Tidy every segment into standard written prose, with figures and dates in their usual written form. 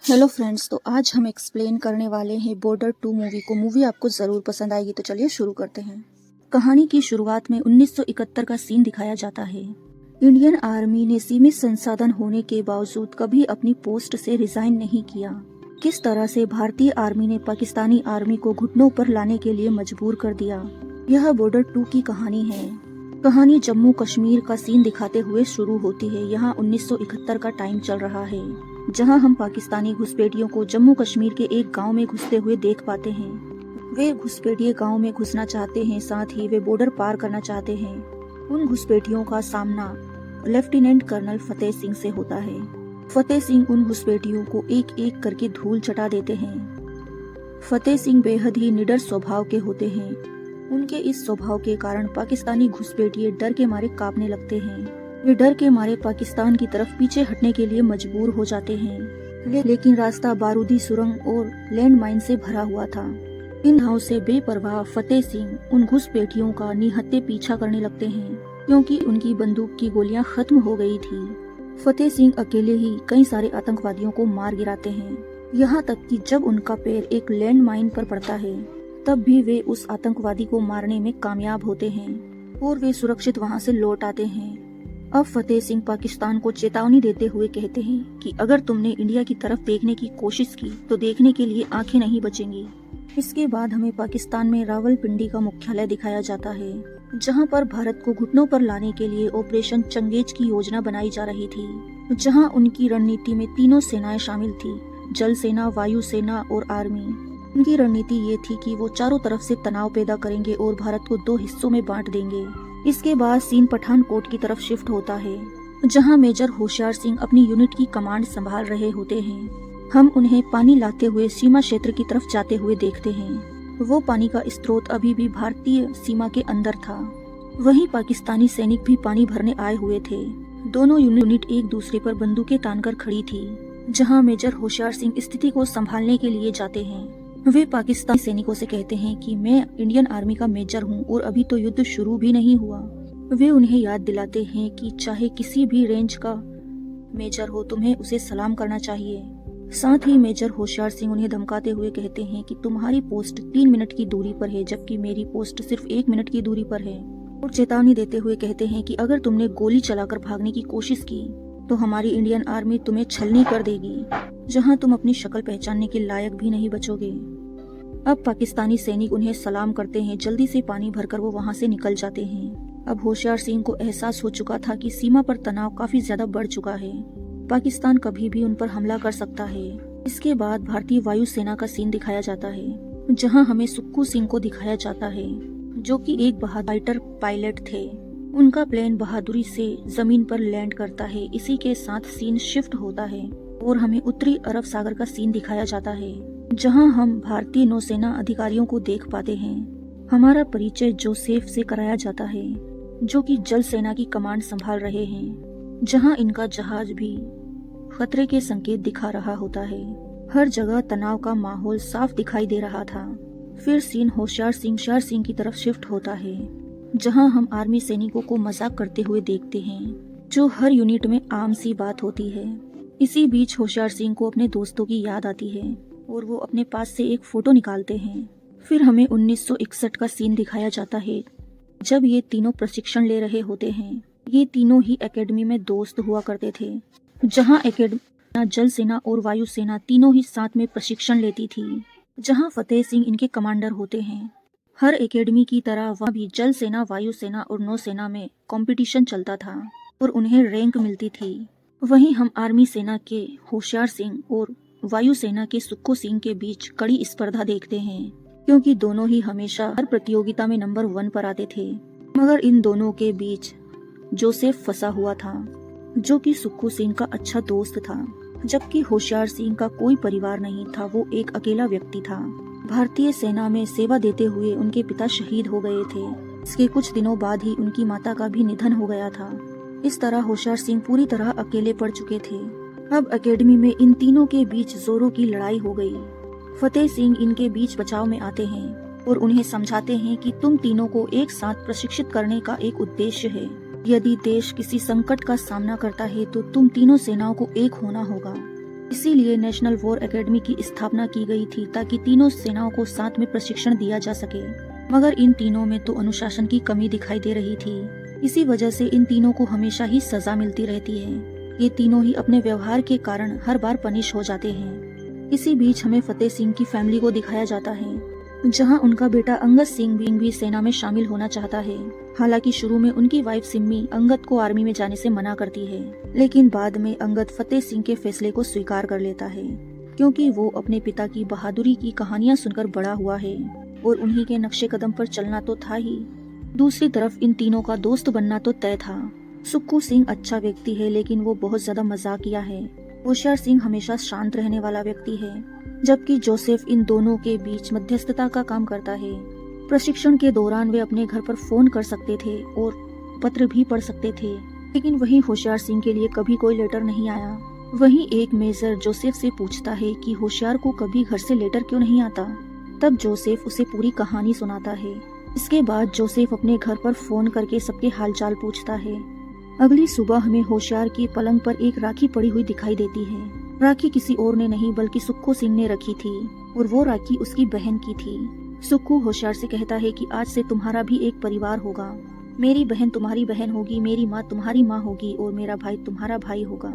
Hello friends, तो आज हम एक्सप्लेन करने वाले हैं बॉर्डर 2 मूवी को। मूवी आपको ज़रूर पसंद आएगी, तो चलिए शुरू करते हैं। कहानी की शुरुआत में 1971 का सीन दिखाया जाता है। इंडियन आर्मी ने सीमित संसाधन होने के बावजूद कभी अपनी पोस्ट से रिजाइन नहीं किया। किस तरह से भारतीय आर्मी ने पाकिस्तानी आर्मी को घुटनों पर लाने के लिए मजबूर कर दिया, यह बॉर्डर 2 की कहानी है। कहानी जम्मू कश्मीर का सीन दिखाते हुए शुरू होती है। यहाँ 1971 का टाइम चल रहा है, जहां हम पाकिस्तानी घुसपैठियों को जम्मू कश्मीर के एक गांव में घुसते हुए देख पाते हैं। वे घुसपैठिए गांव में घुसना चाहते हैं, साथ ही वे बॉर्डर पार करना चाहते हैं। उन घुसपैठियों का सामना लेफ्टिनेंट कर्नल फतेह सिंह से होता है। फतेह सिंह उन घुसपैठियों को एक एक करके धूल चटा देते हैं। फतेह सिंह बेहद ही निडर स्वभाव के होते हैं। उनके इस स्वभाव के कारण पाकिस्तानी घुसपैठिए डर के मारे कांपने लगते हैं। वे डर के मारे पाकिस्तान की तरफ पीछे हटने के लिए मजबूर हो जाते हैं। लेकिन रास्ता बारूदी सुरंग और लैंड माइन से भरा हुआ था। इन घाव से बेपरवाह फतेह सिंह उन घुसपैठियों का निहत्थे पीछा करने लगते हैं, क्योंकि उनकी बंदूक की गोलियां खत्म हो गई थी। फतेह सिंह अकेले ही कई सारे आतंकवादियों को मार गिराते हैं। यहाँ तक कि जब उनका पैर एक लैंड माइन पर पड़ता है, तब भी वे उस आतंकवादी को मारने में कामयाब होते हैं और वे सुरक्षित वहाँ से लौट आते हैं। अब फतेह सिंह पाकिस्तान को चेतावनी देते हुए कहते हैं कि अगर तुमने इंडिया की तरफ देखने की कोशिश की तो देखने के लिए आंखें नहीं बचेंगी। इसके बाद हमें पाकिस्तान में रावलपिंडी का मुख्यालय दिखाया जाता है, जहां पर भारत को घुटनों पर लाने के लिए ऑपरेशन चंगेज की योजना बनाई जा रही थी। जहां उनकी रणनीति में तीनों सेनाएं शामिल थी, जल सेना, वायु सेना और आर्मी। उनकी रणनीति ये थी कि वो चारों तरफ से तनाव पैदा करेंगे और भारत को 2 हिस्सों में बांट देंगे। इसके बाद सीन पठानकोट की तरफ शिफ्ट होता है, जहां मेजर होशियार सिंह अपनी यूनिट की कमांड संभाल रहे होते हैं। हम उन्हें पानी लाते हुए सीमा क्षेत्र की तरफ जाते हुए देखते हैं। वो पानी का स्रोत अभी भी भारतीय सीमा के अंदर था। वहीं पाकिस्तानी सैनिक भी पानी भरने आए हुए थे। दोनों यूनिट एक दूसरे पर बंदूकें तानकर खड़ी थी। जहाँ मेजर होशियार सिंह स्थिति को संभालने के लिए जाते हैं, वे पाकिस्तानी सैनिकों से कहते हैं कि मैं इंडियन आर्मी का मेजर हूं और अभी तो युद्ध शुरू भी नहीं हुआ। वे उन्हें याद दिलाते हैं कि चाहे किसी भी रेंज का मेजर हो, तुम्हें उसे सलाम करना चाहिए। साथ ही मेजर होशियार सिंह उन्हें धमकाते हुए कहते हैं कि तुम्हारी पोस्ट 3 मिनट की दूरी पर है, जबकि मेरी पोस्ट सिर्फ 1 मिनट की दूरी पर है। और चेतावनी देते हुए कहते हैं कि अगर तुमने गोली चलाकर भागने की कोशिश की तो हमारी इंडियन आर्मी तुम्हें छलनी कर देगी, जहां तुम अपनी शक्ल पहचानने के लायक भी नहीं बचोगे। अब पाकिस्तानी सैनिक उन्हें सलाम करते हैं। जल्दी से पानी भरकर वो वहां से निकल जाते हैं। अब होशियार सिंह को एहसास हो चुका था कि सीमा पर तनाव काफी ज्यादा बढ़ चुका है। पाकिस्तान कभी भी उन पर हमला कर सकता है। इसके बाद भारतीय वायु सेना का सीन दिखाया जाता है, जहां हमें सुक्खू सिंह को दिखाया जाता है, जो कि एक बहादुर फाइटर पायलट थे। उनका प्लेन बहादुरी से जमीन पर लैंड करता है। इसी के साथ सीन शिफ्ट होता है और हमें उत्तरी अरब सागर का सीन दिखाया जाता है, जहां हम भारतीय नौसेना अधिकारियों को देख पाते हैं। हमारा परिचय जोसेफ से कराया जाता है, जो कि जल सेना की कमांड संभाल रहे हैं, जहां इनका जहाज भी खतरे के संकेत दिखा रहा होता है। हर जगह तनाव का माहौल साफ दिखाई दे रहा था। फिर सीन होशियार सिंह की तरफ शिफ्ट होता है, जहां हम आर्मी सैनिकों को मजाक करते हुए देखते हैं, जो हर यूनिट में आम सी बात होती है। इसी बीच होशियार सिंह को अपने दोस्तों की याद आती है और वो अपने पास से एक फोटो निकालते हैं। फिर हमें 1961 का सीन दिखाया जाता है, जब ये तीनों प्रशिक्षण ले रहे होते हैं। ये तीनों ही एकेडमी में दोस्त हुआ करते थे, जहां एकेडमी जल सेना और वायु सेना तीनों ही साथ में प्रशिक्षण लेती थी, जहां फतेह सिंह इनके कमांडर होते हैं। हर एकेडमी की तरह वहाँ भी जल सेना, वायु सेना और नौसेना में कंपटीशन चलता था और उन्हें रैंक मिलती थी। वहीं हम आर्मी सेना के होशियार सिंह और वायु सेना के सुक्खू सिंह के बीच कड़ी स्पर्धा देखते हैं, क्योंकि दोनों ही हमेशा हर प्रतियोगिता में नंबर 1 पर आते थे। मगर इन दोनों के बीच जोसेफ फंसा हुआ था, जो कि सुक्खू सिंह का अच्छा दोस्त था, जबकि होशियार सिंह का कोई परिवार नहीं था। वो एक अकेला व्यक्ति था। भारतीय सेना में सेवा देते हुए उनके पिता शहीद हो गए थे। इसके कुछ दिनों बाद ही उनकी माता का भी निधन हो गया था। इस तरह होशियार सिंह पूरी तरह अकेले पड़ चुके थे। अब एकेडमी में इन तीनों के बीच जोरों की लड़ाई हो गई। फतेह सिंह इनके बीच बचाव में आते हैं और उन्हें समझाते हैं कि तुम तीनों को एक साथ प्रशिक्षित करने का एक उद्देश्य है। यदि देश किसी संकट का सामना करता है तो तुम तीनों सेनाओं को एक होना होगा। इसीलिए नेशनल वॉर एकेडमी की स्थापना की गई थी ताकि तीनों सेनाओं को साथ में प्रशिक्षण दिया जा सके। मगर इन तीनों में तो अनुशासन की कमी दिखाई दे रही थी। इसी वजह से इन तीनों को हमेशा ही सजा मिलती रहती है। ये तीनों ही अपने व्यवहार के कारण हर बार पनिश हो जाते हैं। इसी बीच हमें फतेह सिंह की फैमिली को दिखाया जाता है, जहां उनका बेटा अंगद सिंह भी सेना में शामिल होना चाहता है। हालांकि शुरू में उनकी वाइफ सिम्मी अंगद को आर्मी में जाने से मना करती है, लेकिन बाद में अंगद फतेह सिंह के फैसले को स्वीकार कर लेता है, क्योंकि वो अपने पिता की बहादुरी की कहानियां सुनकर बड़ा हुआ है और उन्हीं के नक्शे कदम पर चलना तो था ही। दूसरी तरफ इन तीनों का दोस्त बनना तो तय था। सुक्खू सिंह अच्छा व्यक्ति है, लेकिन वो बहुत ज्यादा मजाकिया है। होशियार सिंह हमेशा शांत रहने वाला व्यक्ति है, जबकि जोसेफ इन दोनों के बीच मध्यस्थता का काम करता है। प्रशिक्षण के दौरान वे अपने घर पर फोन कर सकते थे और पत्र भी पढ़ सकते थे, लेकिन वहीं होशियार सिंह के लिए कभी कोई लेटर नहीं आया। वहीं एक मेजर जोसेफ से पूछता है कि होशियार को कभी घर से लेटर क्यों नहीं आता। तब जोसेफ उसे पूरी कहानी सुनाता है। इसके बाद जोसेफ अपने घर पर फोन करके सबके हालचाल पूछता है। अगली सुबह हमें होशियार की पलंग पर एक राखी पड़ी हुई दिखाई देती है। राखी किसी और ने नहीं बल्कि सुक्खू सिंह ने रखी थी और वो राखी उसकी बहन की थी। सुक्खू होशियार से कहता है कि आज से तुम्हारा भी एक परिवार होगा। मेरी बहन तुम्हारी बहन होगी, मेरी माँ तुम्हारी माँ होगी और मेरा भाई तुम्हारा भाई होगा।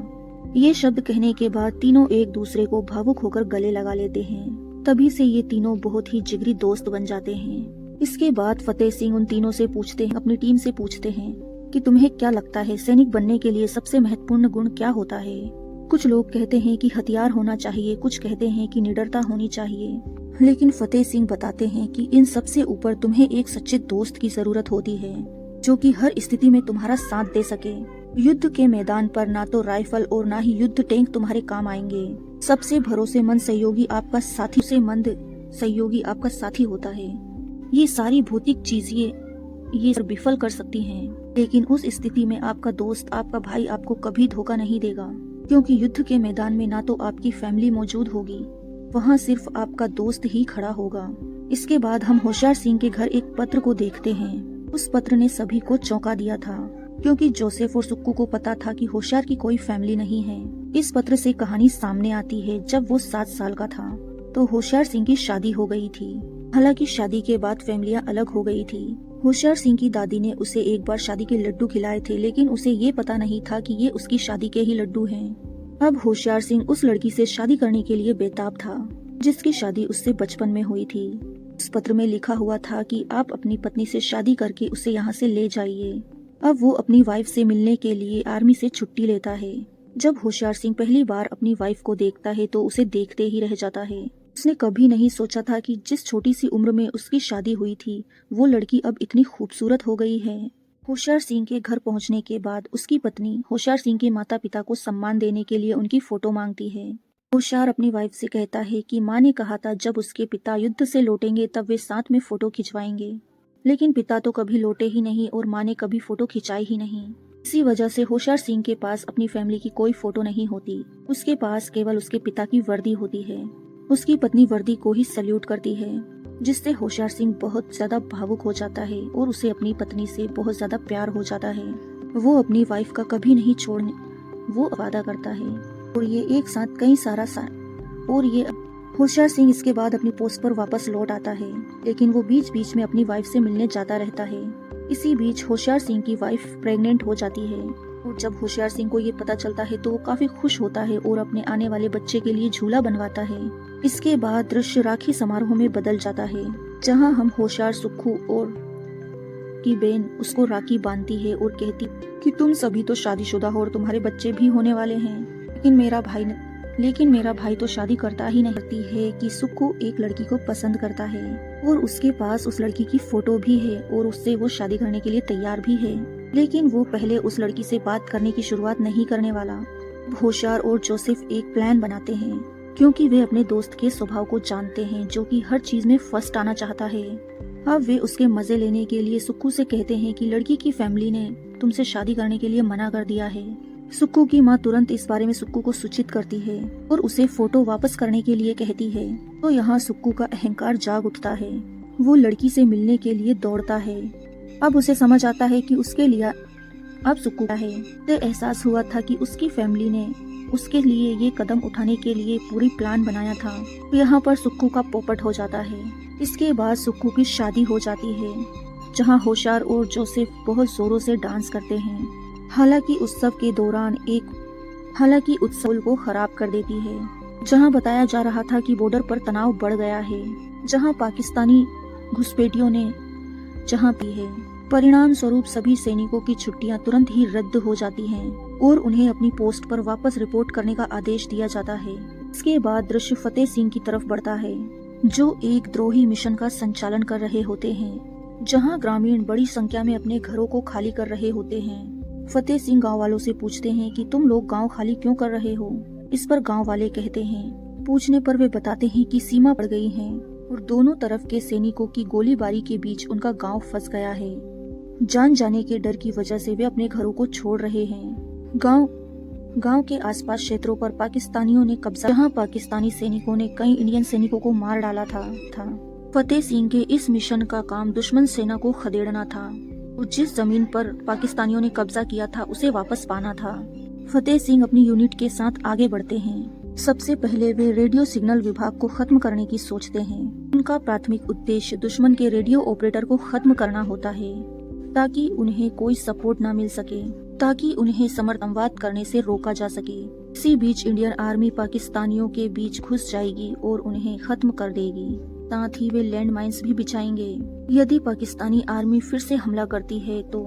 ये शब्द कहने के बाद तीनों एक दूसरे को भावुक होकर गले लगा लेते हैं। तभी से ये तीनों बहुत ही जिगरी दोस्त बन जाते हैं। इसके बाद फतेह सिंह उन तीनों से पूछते हैं, अपनी टीम से पूछते हैं कि तुम्हें क्या लगता है सैनिक बनने के लिए सबसे महत्वपूर्ण गुण क्या होता है। कुछ लोग कहते हैं कि हथियार होना चाहिए, कुछ कहते हैं कि निडरता होनी चाहिए, लेकिन फतेह सिंह बताते हैं कि इन सबसे ऊपर तुम्हें एक सच्चे दोस्त की जरूरत होती है, जो कि हर स्थिति में तुम्हारा साथ दे सके। युद्ध के मैदान पर ना तो राइफल और ना ही युद्ध टैंक तुम्हारे काम आएंगे। सबसे भरोसेमंद सहयोगी आपका साथी होता है। ये सारी भौतिक चीजें ये विफल कर सकती हैं, लेकिन उस स्थिति में आपका दोस्त, आपका भाई आपको कभी धोखा नहीं देगा, क्योंकि युद्ध के मैदान में ना तो आपकी फैमिली मौजूद होगी, वहाँ सिर्फ आपका दोस्त ही खड़ा होगा। इसके बाद हम होशियार सिंह के घर एक पत्र को देखते हैं। उस पत्र ने सभी को चौंका दिया था, क्योंकि जोसेफ और सुक्कू को पता था कि होशियार की कोई फैमिली नहीं है। इस पत्र से कहानी सामने आती है। जब वो 7 साल का था तो होशियार सिंह की शादी हो गई थी। हालांकि शादी के बाद फैमिलियां अलग हो गई थी। होशियार सिंह की दादी ने उसे एक बार शादी के लड्डू खिलाए थे, लेकिन उसे ये पता नहीं था कि ये उसकी शादी के ही लड्डू हैं। अब होशियार सिंह उस लड़की से शादी करने के लिए बेताब था, जिसकी शादी उससे बचपन में हुई थी। उस पत्र में लिखा हुआ था कि आप अपनी पत्नी से शादी करके उसे यहाँ से ले जाइए। अब वो अपनी वाइफ से मिलने के लिए आर्मी से छुट्टी लेता है। जब होशियार सिंह पहली बार अपनी वाइफ को देखता है तो उसे देखते ही रह जाता है। उसने कभी नहीं सोचा था कि जिस छोटी सी उम्र में उसकी शादी हुई थी, वो लड़की अब इतनी खूबसूरत हो गई है। होशियार सिंह के घर पहुंचने के बाद उसकी पत्नी होशियार सिंह के माता पिता को सम्मान देने के लिए उनकी फोटो मांगती है। होशियार अपनी वाइफ से कहता है कि माँ ने कहा था जब उसके पिता युद्ध से लौटेंगे तब वे साथ में फोटो खिंचवाएंगे, लेकिन पिता तो कभी लौटे ही नहीं और माँ ने कभी फोटो खिंचाई ही नहीं। इसी वजह से होशियार सिंह के पास अपनी फैमिली की कोई फोटो नहीं होती। उसके पास केवल उसके पिता की वर्दी होती है। उसकी पत्नी वर्दी को ही सल्यूट करती है, जिससे होशियार सिंह बहुत ज्यादा भावुक हो जाता है और उसे अपनी पत्नी से बहुत ज्यादा प्यार हो जाता है। वो अपनी वाइफ का कभी नहीं छोड़ने वो वादा करता है और ये एक साथ कई सारा और ये होशियार सिंह इसके बाद अपनी पोस्ट पर वापस लौट आता है, लेकिन वो बीच बीच में अपनी वाइफ से मिलने जाता रहता है। इसी बीच होशियार सिंह की वाइफ प्रेग्नेंट हो जाती है और जब होशियार सिंह को ये पता चलता है तो वो काफी खुश होता है और अपने आने वाले बच्चे के लिए झूला बनवाता है। इसके बाद दृश्य राखी समारोह में बदल जाता है, जहां हम होशियार सुक्खू और की बहन उसको राखी बांधती है और कहती कि तुम सभी तो शादीशुदा हो और तुम्हारे बच्चे भी होने वाले हैं, लेकिन मेरा भाई तो शादी करता ही नहीं। करती है कि सुक्खू एक लड़की को पसंद करता है और उसके पास उस लड़की की फोटो भी है और उससे वो शादी करने के लिए तैयार भी है, लेकिन वो पहले उस लड़की से बात करने की शुरुआत नहीं करने वाला। होशियार और जोसेफ एक प्लान बनाते हैं, क्योंकि वे अपने दोस्त के स्वभाव को जानते हैं, जो कि हर चीज में फर्स्ट आना चाहता है। अब वे उसके मजे लेने के लिए सुक्खू से कहते हैं कि लड़की की फैमिली ने तुमसे शादी करने के लिए मना कर दिया है। सुक्खू की माँ तुरंत इस बारे में सुक्खू को सूचित करती है और उसे फोटो वापस करने के लिए कहती है। तो यहाँ सुक्खू का अहंकार जाग उठता है। वो लड़की से मिलने के लिए दौड़ता है। अब उसे समझ आता है कि उसके लिए अब सुक्खू है। उसे एहसास हुआ था कि उसकी फैमिली ने उसके लिए ये कदम उठाने के लिए पूरी प्लान बनाया था। यहाँ पर सुक्कू का पोपट हो जाता है। इसके बाद सुक्कू की शादी हो जाती है, जहाँ होशियार और जोसेफ बहुत जोरों से डांस करते हैं। हालांकि उत्सव को खराब कर देती है, जहाँ बताया जा रहा था कि बॉर्डर पर तनाव बढ़ गया है, जहाँ पाकिस्तानी घुसपैठियों ने जहाँ पी है। परिणाम स्वरूप सभी सैनिकों की छुट्टियां तुरंत ही रद्द हो जाती हैं और उन्हें अपनी पोस्ट पर वापस रिपोर्ट करने का आदेश दिया जाता है। इसके बाद दृश्य फतेह सिंह की तरफ बढ़ता है, जो एक द्रोही मिशन का संचालन कर रहे होते हैं, जहां ग्रामीण बड़ी संख्या में अपने घरों को खाली कर रहे होते हैं। फतेह सिंह गाँव वालों से पूछते हैं कि तुम लोग गाँव खाली क्यों कर रहे हो। इस पर गाँव वाले कहते हैं, पूछने पर वे बताते हैं कि सीमा पड़ गई है और दोनों तरफ के सैनिकों की गोलीबारी के बीच उनका गांव फंस गया है। जान जाने के डर की वजह से वे अपने घरों को छोड़ रहे हैं। गांव के आसपास क्षेत्रों पर पाकिस्तानियों ने कब्जा, जहां पाकिस्तानी सैनिकों ने कई इंडियन सैनिकों को मार डाला था। फतेह सिंह के इस मिशन का काम दुश्मन सेना को खदेड़ना था और जिस जमीन पर पाकिस्तानियों ने कब्जा किया था उसे वापस पाना था। फतेह सिंह अपनी यूनिट के साथ आगे बढ़ते हैं। सबसे पहले वे रेडियो सिग्नल विभाग को खत्म करने की सोचते हैं। उनका प्राथमिक उद्देश्य दुश्मन के रेडियो ऑपरेटर को खत्म करना होता है, ताकि उन्हें कोई सपोर्ट न मिल सके, ताकि उन्हें संवाद करने से रोका जा सके। इसी बीच इंडियन आर्मी पाकिस्तानियों के बीच घुस जाएगी और उन्हें खत्म कर देगी। साथ ही वे लैंड माइन्स भी बिछाएंगे। यदि पाकिस्तानी आर्मी फिर से हमला करती है तो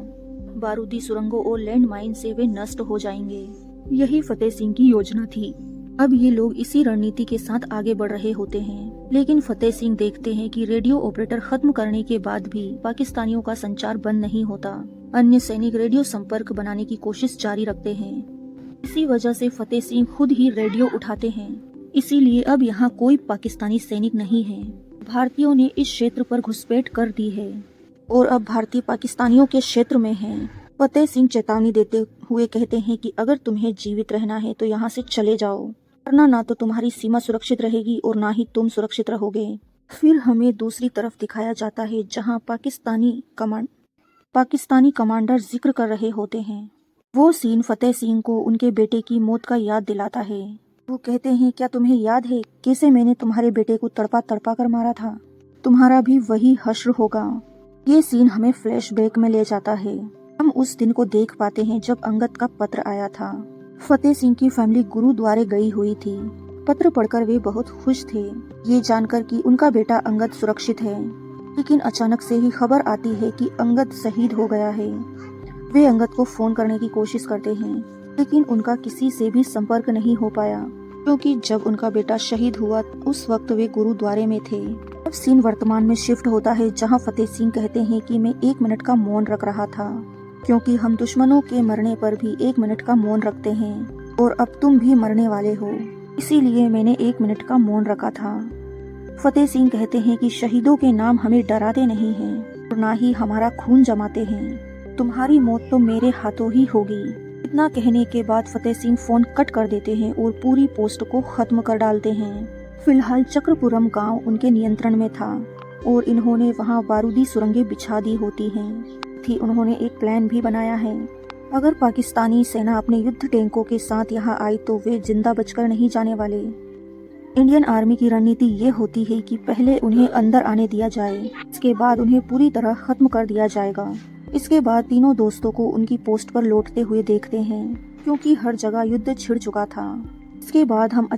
बारूदी सुरंगों और लैंड माइन से वे नष्ट हो जाएंगे। यही फतेह सिंह की योजना थी। अब ये लोग इसी रणनीति के साथ आगे बढ़ रहे होते हैं, लेकिन फतेह सिंह देखते हैं कि रेडियो ऑपरेटर खत्म करने के बाद भी पाकिस्तानियों का संचार बंद नहीं होता। अन्य सैनिक रेडियो संपर्क बनाने की कोशिश जारी रखते हैं। इसी वजह से फतेह सिंह खुद ही रेडियो उठाते हैं। इसीलिए अब यहाँ कोई पाकिस्तानी सैनिक नहीं है। भारतीयों ने इस क्षेत्र पर घुसपैठ कर दी है और अब भारतीय पाकिस्तानियों के क्षेत्र में हैं। फतेह सिंह चेतावनी देते हुए कहते हैं कि अगर तुम्हें जीवित रहना है तो यहाँ से चले जाओ, वरना ना तो तुम्हारी सीमा सुरक्षित रहेगी और ना ही तुम सुरक्षित रहोगे। फिर हमें दूसरी तरफ दिखाया जाता है, जहाँ पाकिस्तानी कमांडर जिक्र कर रहे होते हैं। वो सीन फतेह सिंह को उनके बेटे की मौत का याद दिलाता है। वो कहते हैं, क्या तुम्हें याद है कैसे मैंने तुम्हारे बेटे को तड़पा तड़पा कर मारा था? तुम्हारा भी वही हश्र होगा। ये सीन हमें फ्लैशबैक में ले जाता है। हम उस दिन को देख पाते हैं जब अंगद का पत्र आया था। फतेह सिंह की फैमिली गुरुद्वारे गई हुई थी। पत्र पढ़कर वे बहुत खुश थे, ये जानकर कि उनका बेटा अंगद सुरक्षित है। लेकिन अचानक से ही खबर आती है कि अंगद शहीद हो गया है। वे अंगद को फोन करने की कोशिश करते हैं, लेकिन उनका किसी से भी संपर्क नहीं हो पाया, क्योंकि जब उनका बेटा शहीद हुआ उस वक्त वे गुरुद्वारे में थे। अब सीन वर्तमान में शिफ्ट होता है, जहां फतेह सिंह कहते हैं कि मैं 1 मिनट का मौन रख रहा था, क्योंकि हम दुश्मनों के मरने पर भी 1 मिनट का मौन रखते हैं और अब तुम भी मरने वाले हो, इसीलिए मैंने 1 मिनट का मौन रखा था। फतेह सिंह कहते हैं कि शहीदों के नाम हमें डराते नहीं हैं और ना ही हमारा खून जमाते हैं। तुम्हारी मौत तो मेरे हाथों ही होगी। इतना कहने के बाद फतेह सिंह फोन कट कर देते हैं और पूरी पोस्ट को खत्म कर डालते हैं। फिलहाल चक्रपुरम गांव उनके नियंत्रण में था और इन्होंने वहां बारूदी सुरंगें बिछा दी होती हैं। उन्होंने एक प्लान भी बनाया है। अगर पाकिस्तानी सेना अपने युद्ध टैंकों के साथ यहाँ आई तो वे जिंदा बचकर नहीं जाने वाले। इंडियन आर्मी की रणनीति ये होती है कि पहले उन्हें अंदर आने दिया जाए, इसके बाद उन्हें पूरी तरह खत्म कर दिया जाएगा। इसके बाद तीनों दोस्तों को उनकी पोस्ट पर लौटते हुए देखते हैं, क्योंकि हर जगह युद्ध छिड़ चुका था। इसके बाद हम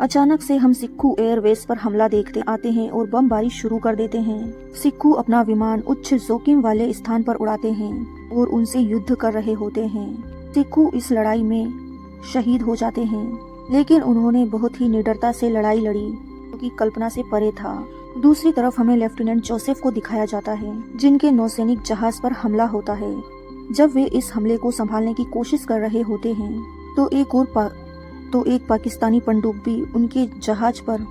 अचानक से हम सिक्खू एयरवेस पर हमला देखते आते हैं और बमबारी शुरू कर देते हैं। सिक्खू अपना विमान उच्च जोखिम वाले स्थान पर उड़ाते हैं और उनसे युद्ध कर रहे होते हैं। सिक्खू इस लड़ाई में शहीद हो जाते हैं, लेकिन उन्होंने बहुत ही निडरता से लड़ाई लड़ी, क्योंकि कल्पना से परे था। दूसरी तरफ हमें लेफ्टिनेंट जोसेफ को दिखाया जाता है, जिनके नौसैनिक जहाज पर हमला होता है। जब वे इस हमले को संभालने की कोशिश कर रहे होते हैं तो एक पाकिस्तानी पनडुब्बी उनके जहाज पर,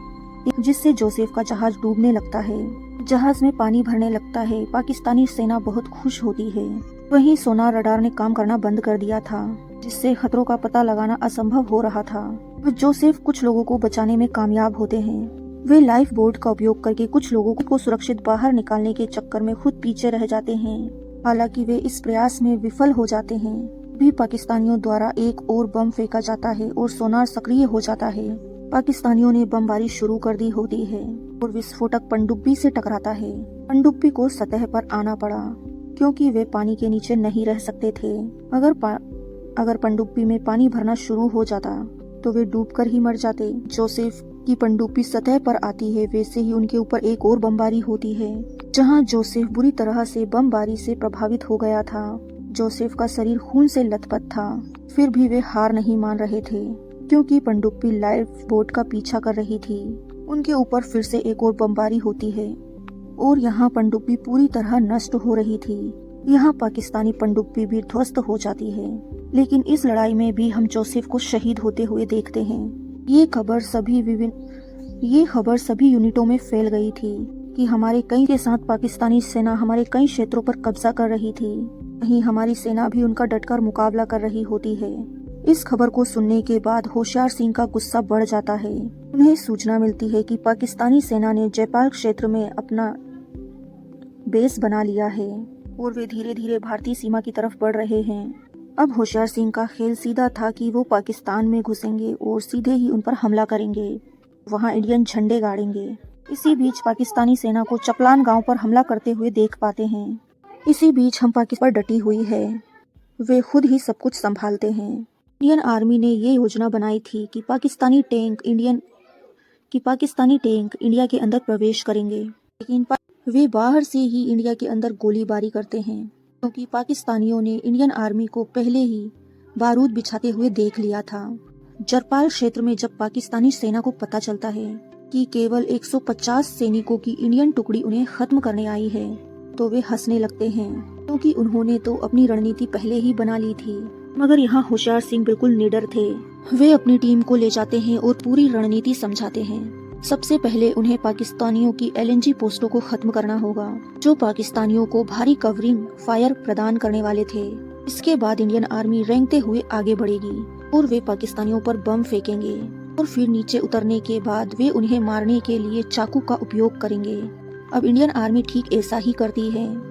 जिससे जोसेफ का जहाज डूबने लगता है। जहाज में पानी भरने लगता है। पाकिस्तानी सेना बहुत खुश होती है। वहीं सोनार रडार ने काम करना बंद कर दिया था, जिससे खतरों का पता लगाना असंभव हो रहा था। जोसेफ कुछ लोगों को बचाने में कामयाब होते हैं। वे लाइफ बोट का उपयोग करके कुछ लोगों को सुरक्षित बाहर निकालने के चक्कर में खुद पीछे रह जाते हैं। हालांकि वे इस प्रयास में विफल हो जाते हैं। भी पाकिस्तानियों द्वारा एक और बम फेंका जाता है और सोनार सक्रिय हो जाता है। पाकिस्तानियों ने बमबारी शुरू कर दी होती है और विस्फोटक पनडुब्बी से टकराता है। पनडुब्बी को सतह पर आना पड़ा क्योंकि वे पानी के नीचे नहीं रह सकते थे। अगर पनडुब्बी में पानी भरना शुरू हो जाता तो वे डूबकर ही मर जाते। जोसेफ की पनडुब्बी सतह पर आती है, वैसे ही उनके ऊपर एक और बमबारी होती है, जहां जोसेफ बुरी तरह से बमबारी से प्रभावित हो गया था। जोसेफ का शरीर खून से लथपथ था, फिर भी वे हार नहीं मान रहे थे क्योंकि पनडुब्बी लाइफ बोट का पीछा कर रही थी। उनके ऊपर फिर से एक और बमबारी होती है और यहाँ पनडुब्बी पूरी तरह नष्ट हो रही थी। यहाँ पाकिस्तानी पनडुब्बी भी ध्वस्त हो जाती है, लेकिन इस लड़ाई में भी हम जोसेफ को शहीद होते हुए देखते हैं। ये खबर सभी यूनिटों में फैल गई थी कि हमारे कई के साथ पाकिस्तानी सेना हमारे कई क्षेत्रों पर कब्जा कर रही थी। वहीं हमारी सेना भी उनका डटकर मुकाबला कर रही होती है। इस खबर को सुनने के बाद होशियार सिंह का गुस्सा बढ़ जाता है। उन्हें सूचना मिलती है कि पाकिस्तानी सेना ने जयपाल क्षेत्र में अपना बेस बना लिया है और वे धीरे धीरे भारतीय सीमा की तरफ बढ़ रहे हैं। अब होशियार सिंह का खेल सीधा था कि वो पाकिस्तान में घुसेंगे और सीधे ही उन पर हमला करेंगे, वहां इंडियन झंडे गाड़ेंगे। इसी बीच पाकिस्तानी सेना को चपलान गांव पर हमला करते हुए देख पाते हैं। इसी बीच हम पाकिस्तान पर डटी हुई है, वे खुद ही सब कुछ संभालते हैं। इंडियन आर्मी ने ये योजना बनाई थी कि पाकिस्तानी टैंक इंडिया के अंदर प्रवेश करेंगे, लेकिन वे बाहर से ही इंडिया के अंदर गोलीबारी करते हैं क्योंकि पाकिस्तानियों ने इंडियन आर्मी को पहले ही बारूद बिछाते हुए देख लिया था। जरपाल क्षेत्र में जब पाकिस्तानी सेना को पता चलता है कि केवल 150 सैनिकों की इंडियन टुकड़ी उन्हें खत्म करने आई है, तो वे हंसने लगते हैं क्योंकि उन्होंने तो अपनी रणनीति पहले ही बना ली थी। मगर यहाँ होशियार सिंह बिल्कुल निडर थे। वे अपनी टीम को ले जाते हैं और पूरी रणनीति समझाते हैं। सबसे पहले उन्हें पाकिस्तानियों की LNG पोस्टों को खत्म करना होगा, जो पाकिस्तानियों को भारी कवरिंग फायर प्रदान करने वाले थे। इसके बाद इंडियन आर्मी रेंगते हुए आगे बढ़ेगी और वे पाकिस्तानियों पर बम फेंकेंगे और फिर नीचे उतरने के बाद वे उन्हें मारने के लिए चाकू का उपयोग करेंगे। अब इंडियन आर्मी ठीक ऐसा ही करती है।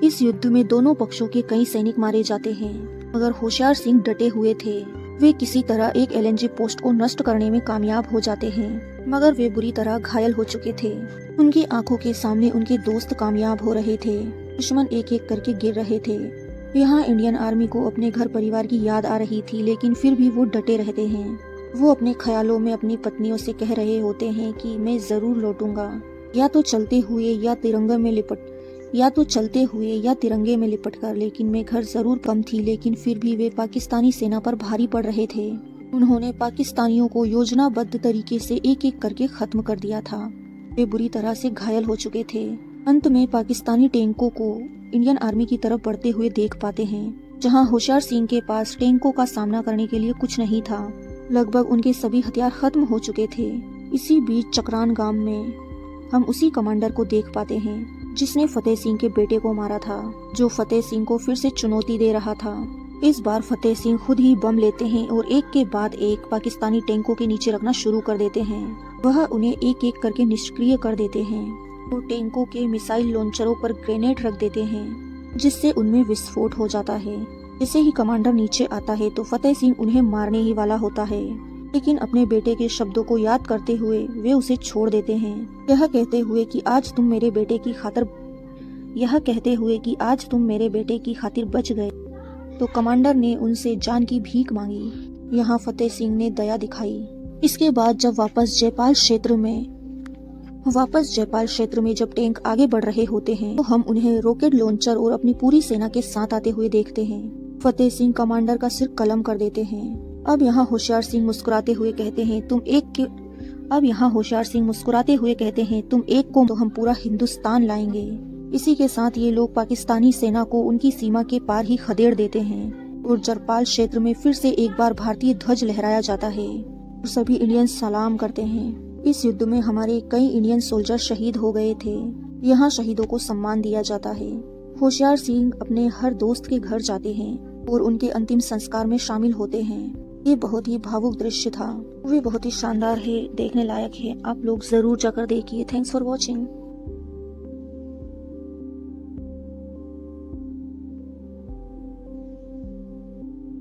इस युद्ध में दोनों पक्षों के कई सैनिक मारे जाते हैं, मगर होशियार सिंह डटे हुए थे। वे किसी तरह एक LNG पोस्ट को नष्ट करने में कामयाब हो जाते हैं, मगर वे बुरी तरह घायल हो चुके थे। उनकी आंखों के सामने उनके दोस्त कामयाब हो रहे थे, दुश्मन एक एक करके गिर रहे थे। यहाँ इंडियन आर्मी को अपने घर परिवार की याद आ रही थी, लेकिन फिर भी वो डटे रहते हैं। वो अपने ख्यालों में अपनी पत्नियों से कह रहे होते हैं कि मैं जरूर लौटूंगा, या तो चलते हुए या तिरंगे में लिपट कर, लेकिन मैं घर जरूर कम थी। लेकिन फिर भी वे पाकिस्तानी सेना पर भारी पड़ रहे थे। उन्होंने पाकिस्तानियों को योजनाबद्ध तरीके से एक एक करके खत्म कर दिया था। वे बुरी तरह से घायल हो चुके थे। अंत में पाकिस्तानी टैंकों को इंडियन आर्मी की तरफ बढ़ते हुए देख पाते हैं, जहां होशियार सिंह के पास टैंकों का सामना करने के लिए कुछ नहीं था। लगभग उनके सभी हथियार खत्म हो चुके थे। इसी बीच चक्रान गांव में हम उसी कमांडर को देख पाते हैं जिसने फतेह सिंह के बेटे को मारा था, जो फतेह सिंह को फिर से चुनौती दे रहा था। इस बार फतेह सिंह खुद ही बम लेते हैं और एक के बाद एक पाकिस्तानी टैंकों के नीचे रखना शुरू कर देते हैं। वह उन्हें एक एक करके निष्क्रिय कर देते हैं और टैंकों के मिसाइल लॉन्चरों पर ग्रेनेड रख देते हैं, जिससे उनमें विस्फोट हो जाता है। जैसे ही कमांडर नीचे आता है तो फतेह सिंह उन्हें मारने ही वाला होता है, लेकिन अपने बेटे के शब्दों को याद करते हुए वे उसे छोड़ देते हैं, यह कहते हुए कि आज तुम मेरे बेटे की खातिर बच गए। तो कमांडर ने उनसे जान की भीख मांगी। यहाँ फतेह सिंह ने दया दिखाई। इसके बाद जब वापस जयपाल क्षेत्र में जब टैंक आगे बढ़ रहे होते हैं, तो हम उन्हें रॉकेट लॉन्चर और अपनी पूरी सेना के साथ आते हुए देखते हैं। फतेह सिंह कमांडर का सिर कलम कर देते हैं। अब यहाँ होशियार सिंह मुस्कुराते हुए कहते हैं तुम एक को तो हम पूरा हिंदुस्तान लाएंगे। इसी के साथ ये लोग पाकिस्तानी सेना को उनकी सीमा के पार ही खदेड़ देते हैं और जरपाल क्षेत्र में फिर से एक बार भारतीय ध्वज लहराया जाता है और सभी इंडियन सलाम करते हैं। इस युद्ध में हमारे कई इंडियन सोल्जर शहीद हो गए थे। यहाँ शहीदों को सम्मान दिया जाता है। होशियार सिंह अपने हर दोस्त के घर जाते हैं और उनके अंतिम संस्कार में शामिल होते हैं। ये बहुत ही भावुक दृश्य था। वे बहुत ही शानदार है, देखने लायक है। आप लोग जरूर जाकर देखिए। Thanks for watching.